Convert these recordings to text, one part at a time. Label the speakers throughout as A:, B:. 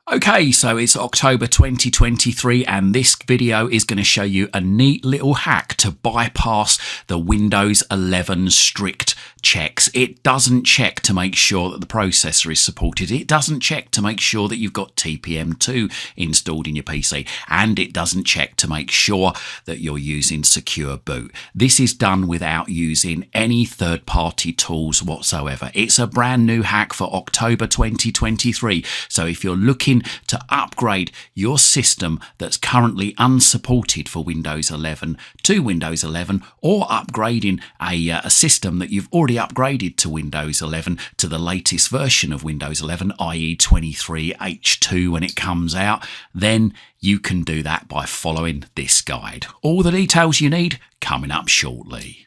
A: Okay, so it's October 2023 and this video is going to show you a neat little hack to bypass the Windows 11 strict checks. It doesn't check to make sure that the processor is supported. It doesn't check to make sure that you've got TPM2 installed in your PC, and it doesn't check to make sure that you're using Secure Boot. This is done without using any third-party tools whatsoever. It's a brand new hack for October 2023. So if you're looking to upgrade your system that's currently unsupported for Windows 11 to Windows 11, or upgrading a system that you've already upgraded to Windows 11 to the latest version of Windows 11, i.e. 23H2 when it comes out, then you can do that by following this guide. All the details you need coming up shortly.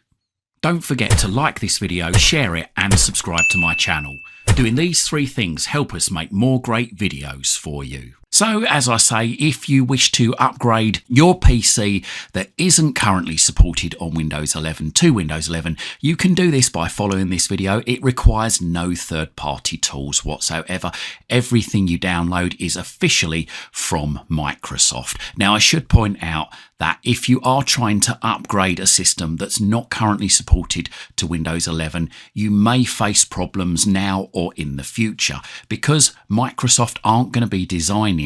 A: Don't forget to like this video, share it and subscribe to my channel. Doing these three things help us make more great videos for you. So, as I say, if you wish to upgrade your PC that isn't currently supported on Windows 11 to Windows 11, you can do this by following this video. It requires no third-party tools whatsoever. Everything you download is officially from Microsoft. Now, I should point out that if you are trying to upgrade a system that's not currently supported to Windows 11, you may face problems now or in the future, because Microsoft aren't going to be designing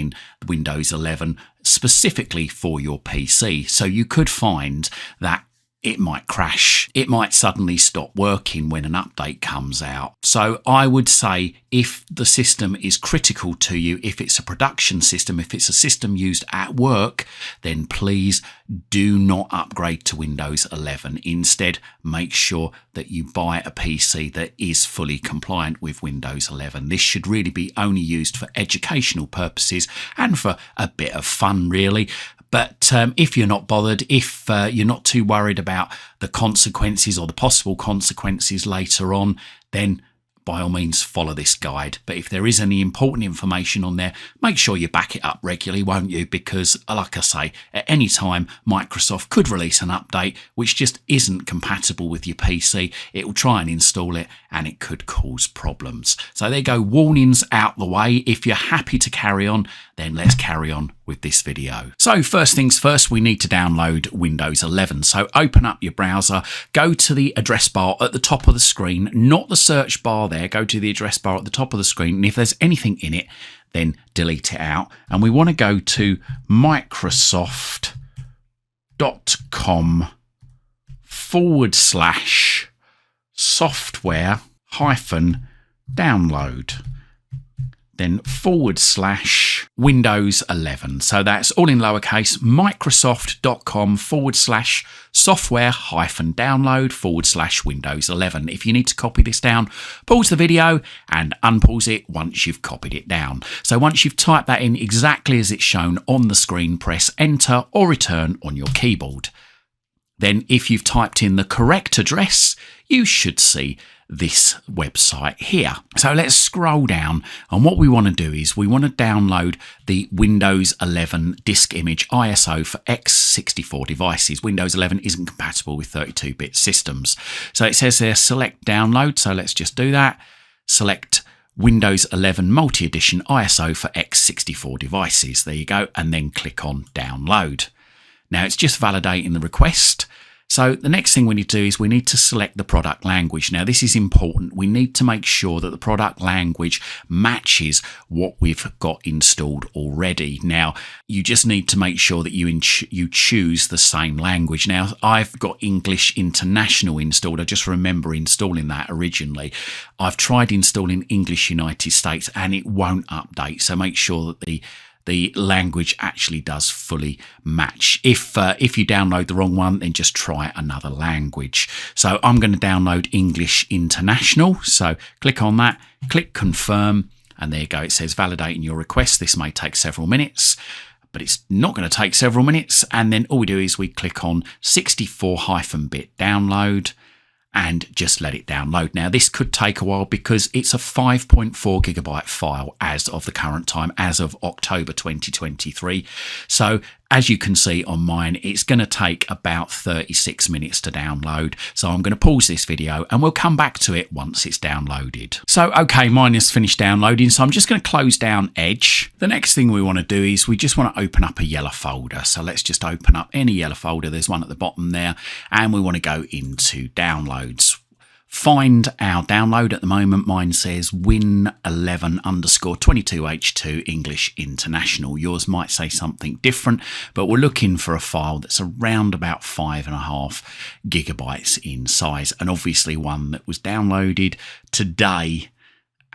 A: Windows 11 specifically for your PC. So you could find that it might crash. It might suddenly stop working when an update comes out. So I would say if the system is critical to you, if it's a production system, if it's a system used at work, then please do not upgrade to Windows 11. Instead, make sure that you buy a PC that is fully compliant with Windows 11. This should really be only used for educational purposes and for a bit of fun, really. But if you're not bothered, if you're not too worried about the consequences or the possible consequences later on, then by all means follow this guide. But if there is any important information on there, make sure you back it up regularly, won't you? Because like I say, at any time Microsoft could release an update which just isn't compatible with your PC. It will try and install it and it could cause problems. So there you go, warnings out the way. If you're happy to carry on, then let's carry on with this video. So first things first, we need to download Windows 11. So open up your browser, go to the address bar at the top of the screen, not the search bar there, go to the address bar at the top of the screen, and if there's anything in it, then delete it out. And we want to go to microsoft.com/software-download. Then /Windows 11. So that's all in lowercase, microsoft.com/software-download /Windows 11. If you need to copy this down, pause the video and unpause it once you've copied it down. So once you've typed that in exactly as it's shown on the screen, press enter or return on your keyboard. Then if you've typed in the correct address, you should see this website here. So let's scroll down, and what we want to do is we want to download the Windows 11 disk image ISO for x64 devices. Windows 11 isn't compatible with 32-bit systems. So it says there select download, so let's just do that. Select Windows 11 multi-edition ISO for x64 devices. There you go, and then click on download. Now it's just validating the request. So the next thing we need to do is we need to select the product language. Now this is important. We need to make sure that the product language matches what we've got installed already. Now you just need to make sure that you choose the same language. Now I've got English International installed. I just remember installing that originally. I've tried installing English United States and it won't update. So make sure that the language actually does fully match. If you download the wrong one, then just try another language. So I'm going to download English International. So click on that, click confirm, and there you go. It says validating your request. This may take several minutes, but it's not going to take several minutes. And then all we do is we click on 64-bit download and just let it download. Now this could take a while because it's a 5.4 gigabyte file as of the current time, as of October 2023. So As you can see on mine, it's going to take about 36 minutes to download. So I'm going to pause this video and we'll come back to it once it's downloaded. So, okay, mine is finished downloading. So I'm just going to close down Edge. The next thing we want to do is we just want to open up a yellow folder. So let's just open up any yellow folder. There's one at the bottom there. And we want to go into downloads. Find our download. At the moment, mine says win11_22h2 English International. Yours might say something different, but we're looking for a file that's around about 5.5 gigabytes in size, and obviously one that was downloaded today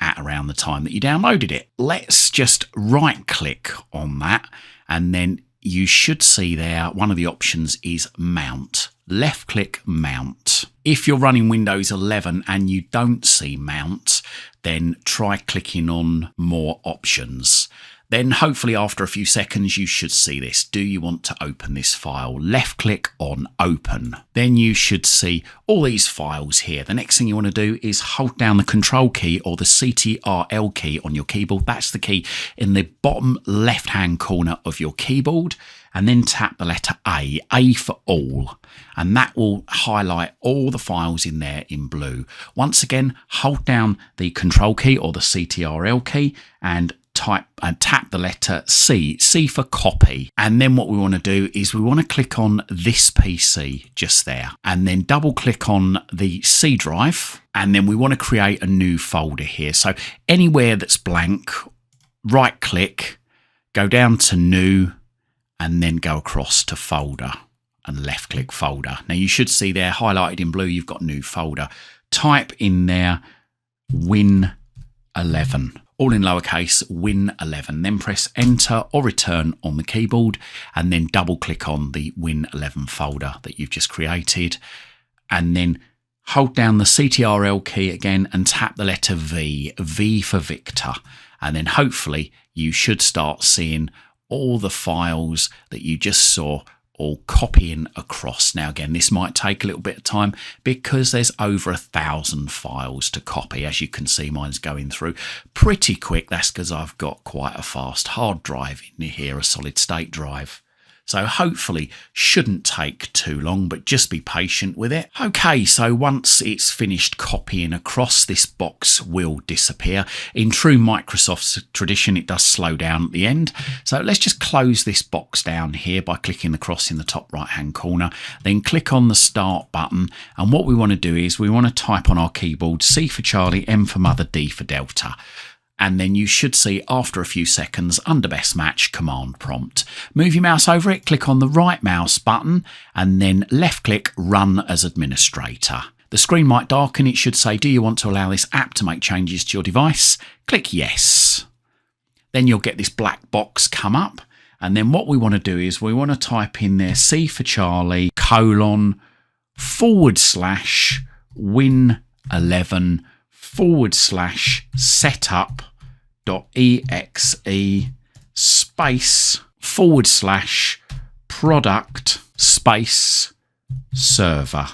A: at around the time that you downloaded it. Let's just right click on that, and then you should see there one of the options is mount. Left click mount. If you're running Windows 11 and you don't see mount, then try clicking on more options. Then hopefully after a few seconds you should see this. Do you want to open this file? Left click on open. Then you should see all these files here. The next thing you want to do is hold down the control key or the CTRL key on your keyboard. That's the key in the bottom left hand corner of your keyboard. And then tap the letter A for all, and that will highlight all the files in there in blue. Once again, hold down the control key or the CTRL key and tap the letter C for copy. And then what we want to do is we want to click on this PC just there, and then double click on the C drive, and then we want to create a new folder here. So anywhere that's blank, right click, go down to new, and then go across to folder and left click folder. Now you should see there highlighted in blue, you've got new folder. Type in there Win11, all in lowercase, Win11. Then press enter or return on the keyboard, and then double click on the Win11 folder that you've just created. And then hold down the CTRL key again and tap the letter V for Victor. And then hopefully you should start seeing all the files that you just saw all copying across. Now again, this might take a little bit of time because there's over 1,000 files to copy. As you can see, mine's going through pretty quick. That's because I've got quite a fast hard drive in here, a solid state drive. So hopefully shouldn't take too long, but just be patient with it. Okay, so once it's finished copying across, this box will disappear. In true Microsoft tradition, it does slow down at the end. So let's just close this box down here by clicking the cross in the top right hand corner. Then click on the start button. And what we want to do is we want to type on our keyboard C for Charlie, M for Mother, D for Delta. And then you should see after a few seconds under best match command prompt. Move your mouse over it, click on the right mouse button, and then left click run as administrator. The screen might darken. It should say, do you want to allow this app to make changes to your device? Click yes. Then you'll get this black box come up. And then what we want to do is we want to type in there C for Charlie, :Win11 /setup.exe /product server.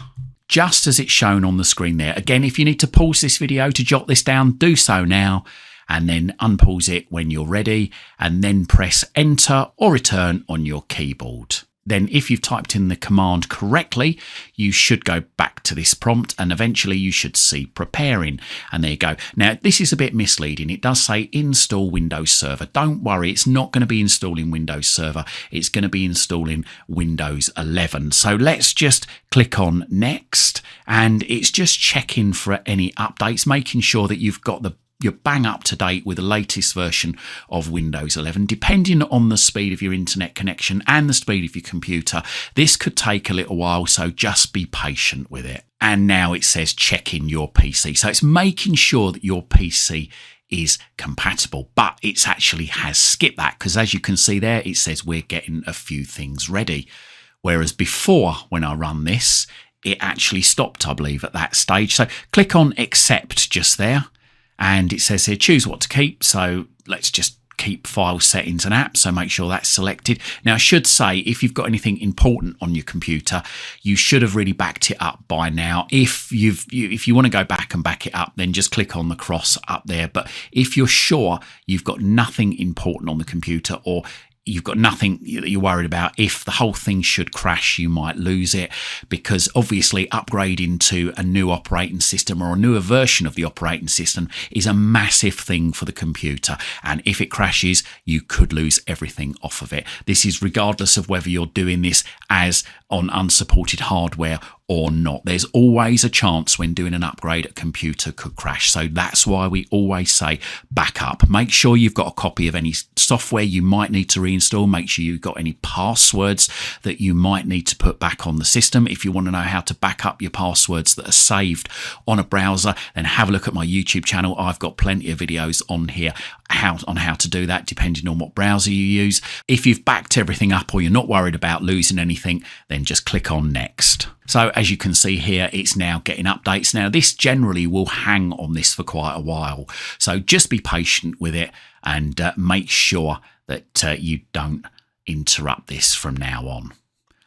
A: Just as it's shown on the screen there. Again, if you need to pause this video to jot this down, do so now, and then unpause it when you're ready, and then press enter or return on your keyboard. Then if you've typed in the command correctly, you should go back to this prompt and eventually you should see preparing. And there you go. Now, this is a bit misleading. It does say install Windows Server. Don't worry, it's not going to be installing Windows Server. It's going to be installing Windows 11. So let's just click on next, and it's just checking for any updates, making sure that you've got you're bang up to date with the latest version of Windows 11. Depending on the speed of your internet connection and the speed of your computer, this could take a little while, so just be patient with it. And now it says check in your PC. So it's making sure that your PC is compatible, but it actually has skipped that because as you can see there, it says we're getting a few things ready. Whereas before, when I run this, it actually stopped, I believe, at that stage. So click on accept just there. And it says here, choose what to keep. So let's just keep file settings and apps. So make sure that's selected. Now I should say, if you've got anything important on your computer, you should have really backed it up by now. If you want to go back and back it up, then just click on the cross up there. But if you're sure you've got nothing important on the computer, or you've got nothing that you're worried about. If the whole thing should crash, you might lose it, because obviously upgrading to a new operating system or a newer version of the operating system is a massive thing for the computer. And if it crashes, you could lose everything off of it. This is regardless of whether you're doing this as on unsupported hardware or not. There's always a chance when doing an upgrade, a computer could crash. So that's why we always say backup. Make sure you've got a copy of any software you might need to reinstall. Make sure you've got any passwords that you might need to put back on the system. If you want to know how to back up your passwords that are saved on a browser, then have a look at my YouTube channel. I've got plenty of videos on here on how to do that, depending on what browser you use. If you've backed everything up or you're not worried about losing anything, then just click on next. So as you can see here, it's now getting updates. Now this generally will hang on this for quite a while, so just be patient with it and make sure that you don't interrupt this from now on.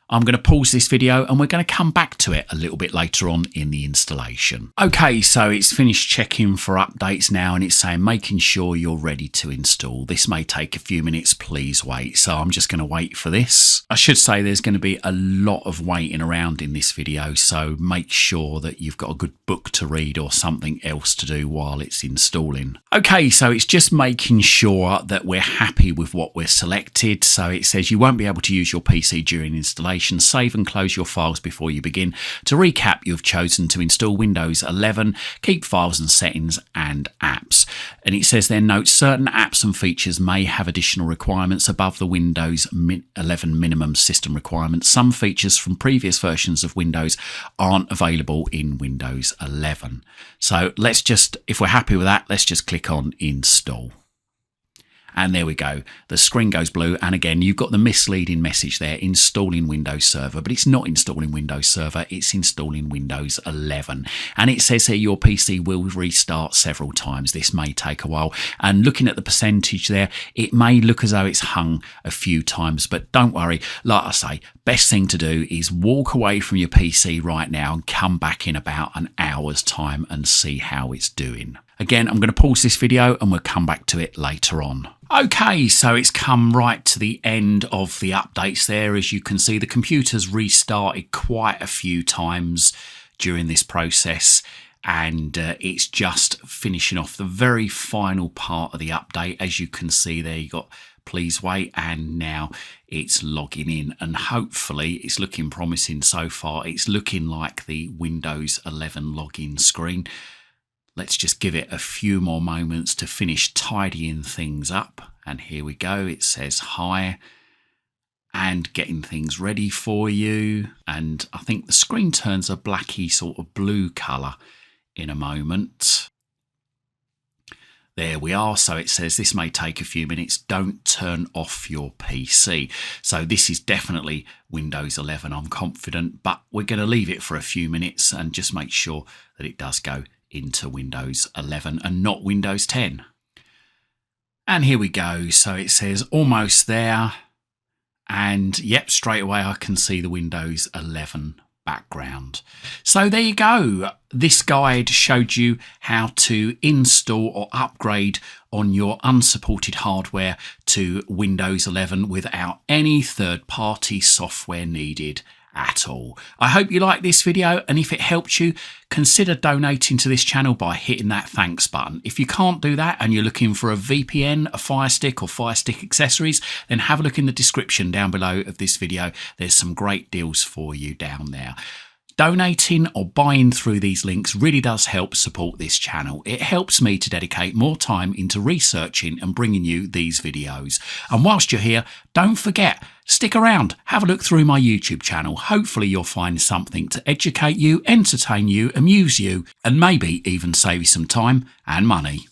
A: I'm going to pause this video and we're going to come back to it a little bit later on in the installation. Okay, so it's finished checking for updates now, and it's saying making sure you're ready to install. This may take a few minutes, please wait. So I'm just going to wait for this. I should say there's going to be a lot of waiting around in this video, so make sure that you've got a good book to read or something else to do while it's installing. Okay, so it's just making sure that we're happy with what we're selected. So it says you won't be able to use your PC during installation. Save and close your files before you begin. To recap, you've chosen to install Windows 11, keep files and settings and apps. And it says there, note certain apps and features may have additional requirements above the Windows 11 minimum system requirements. Some features from previous versions of Windows aren't available in Windows 11. So let's just, if we're happy with that, let's just click on install. And there we go. The screen goes blue. And again, you've got the misleading message there, installing Windows Server, but it's not installing Windows Server, it's installing Windows 11. And it says here your PC will restart several times. This may take a while. And looking at the percentage there, it may look as though it's hung a few times, but don't worry. Like I say, best thing to do is walk away from your PC right now and come back in about an hour's time and see how it's doing. Again, I'm going to pause this video and we'll come back to it later on. Okay, so it's come right to the end of the updates there. As you can see, the computer's restarted quite a few times during this process, and it's just finishing off the very final part of the update. As you can see there, you got please wait, and now it's logging in, and hopefully it's looking promising so far. It's looking like the Windows 11 login screen. Let's just give it a few more moments to finish tidying things up. And here we go. It says hi and getting things ready for you. And I think the screen turns a blacky sort of blue colour in a moment. There we are. So it says this may take a few minutes. Don't turn off your PC. So this is definitely Windows 11, I'm confident, but we're going to leave it for a few minutes and just make sure that it does go into Windows 11 and not Windows 10. And here we go. So it says almost there, and yep, straight away I can see the Windows 11 background. So there you go. This guide showed you how to install or upgrade on your unsupported hardware to Windows 11 without any third-party software needed at all. I hope you liked this video, and if it helped you, consider donating to this channel by hitting that thanks button. If you can't do that and you're looking for a VPN, a Fire Stick or Fire Stick accessories, then have a look in the description down below of this video. There's some great deals for you down there. Donating or buying through these links really does help support this channel. It helps me to dedicate more time into researching and bringing you these videos. And whilst you're here, don't forget, stick around, have a look through my YouTube channel. Hopefully you'll find something to educate you, entertain you, amuse you, and maybe even save you some time and money.